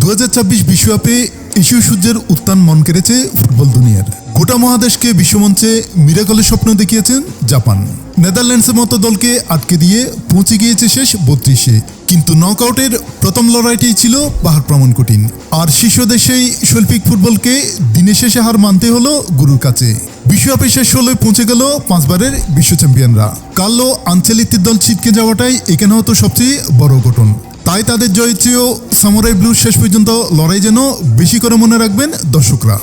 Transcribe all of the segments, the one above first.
2026 বিশ্বকাপে এশীয় সূর্যের উত্থান মন কেড়েছে ফুটবল দুনিয়ার। গোটা মহাদেশকে বিশ্বমঞ্চে মিরাকলের স্বপ্ন দেখিয়েছেন জাপান। নেদারল্যান্ডসের মতো দলকে আটকে দিয়ে পৌঁছে গিয়েছে শেষ 32-এ। কিন্তু নকআউটের প্রথম লড়াইটি ছিল পাহাড় প্রমাণ কঠিন। আর শীর্ষ দেশেই শৈল্পিক ফুটবলকে দিনের শেষে হার মানতে হলো গুরুর কাছে। বিশ্বকাপে শেষ 16-এ পৌঁছে গেল 5 বারের বিশ্ব চ্যাম্পিয়নরা। কার্লো আনচেলত্তির দল ছিটকে যাওয়াটাই এখানে হতো সবচেয়ে বড় ঘটন। তাই তাদের জয়ের চেয়েও সামুরাই ব্লুর শেষ পর্যন্ত লড়াই যেন বেশি করে মনে রাখবেন দর্শকরা।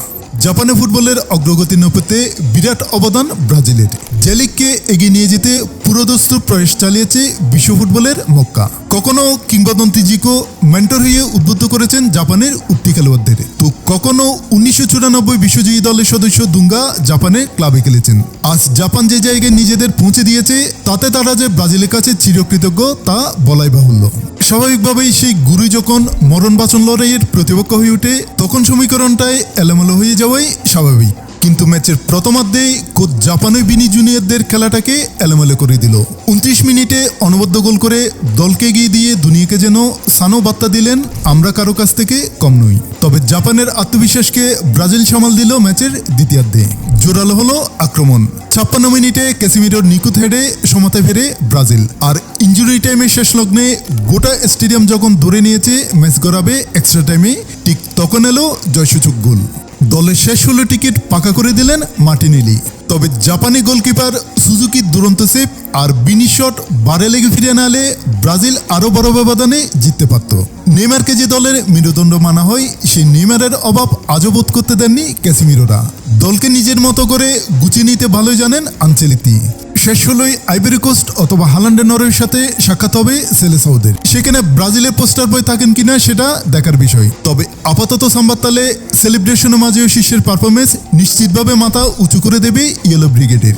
জাপানে ফুটবলের অগ্রগতি নেপথ্যে বিরাট অবদান ব্রাজিলের। যে লিগকে এগিয়ে নিয়ে যেতে পুরোদস্তুর প্রয়াস চালিয়েছে বিশ্ব ফুটবলের মক্কা। কখনো কিংবদন্তি জিকো মেন্টর হয়ে উদ্বুদ্ধ করেছেন জাপানের উঠতি খেলোয়াড়দের, তো কখনো 1994 বিশ্বজয়ী দলের সদস্য দুঙ্গা জাপানে ক্লাবে খেলেছেন। আজ জাপান যে জায়গায় নিজেদের পৌঁছে দিয়েছে তাতে তারা যে ব্রাজিলের কাছে চিরকৃতজ্ঞ তা বলাই বাহুল্য। স্বাভাবিকভাবেই সেই গুরু যখন মরণ বাঁচন লড়াইয়ের প্রতিপক্ষ হয়ে ওঠে তখন সমীকরণটাই এলোমেলো হয়ে যাওয়াই স্বাভাবিক। কিন্তু ম্যাচের প্রথমার্ধেই কোচ জাপানের বিনি জুনিয়রদের খেলাটাকে এলোমেলো করে দিল। 29 মিনিটে অনবদ্য গোল করে দলকে এগিয়ে দিয়ে দুনিয়াকে যেন সানো বার্তা দিলেন, আমরা কারো কাছ থেকে কম নই। তবে জাপানের আত্মবিশ্বাসকে ব্রাজিল সামাল দিল ম্যাচের দ্বিতীয়ার্ধে। জোরালো হলো আক্রমণ। 56 মিনিটে ক্যাসিমিরোর নিখুঁত হেডে সমতায় ফেরে ব্রাজিল। আর ইনজুরি টাইমে শেষ লগ্নে গোটা স্টেডিয়াম যখন ধরে নিয়েছে ম্যাচ গড়াবে এক্সট্রা টাইমে, ঠিক তখন এলো জয়সূচক গোল। দলের শেষ 16 টিকিট পাকা করে দিলেন মার্টিনেলি। তবে জাপানি গোলকিপার সুজুকির দুরন্ত সেভ আর বিনি শট বারে লেগে ফিরে না এলে ব্রাজিল আরও বড় ব্যবধানে জিততে পারত। নেইমারকে যে দলের মেরুদণ্ড মানা হয় সেই নেইমারের অভাব আজও বোধ করতে দেননি ক্যাসিমিরোরা। দলকে নিজের মতো করে গুছিয়ে নিতে ভালোই জানেন আনচেলত্তি। শেষ 16ই আইভরি কোস্ট অথবা হালান্ডের নরওয়ের সাথে সাক্ষাৎ হবে সেলেসাউদের। সেখানে ব্রাজিলের পোস্টার বয় থাকেন কিনা সেটা দেখার বিষয়। তবে আপাতত সাম্বাতালে সেলিব্রেশনের মাঝেও শিষ্যের পারফরমেন্স নিশ্চিতভাবে মাথা উঁচু করে দেবে ইয়েলো ব্রিগেডের।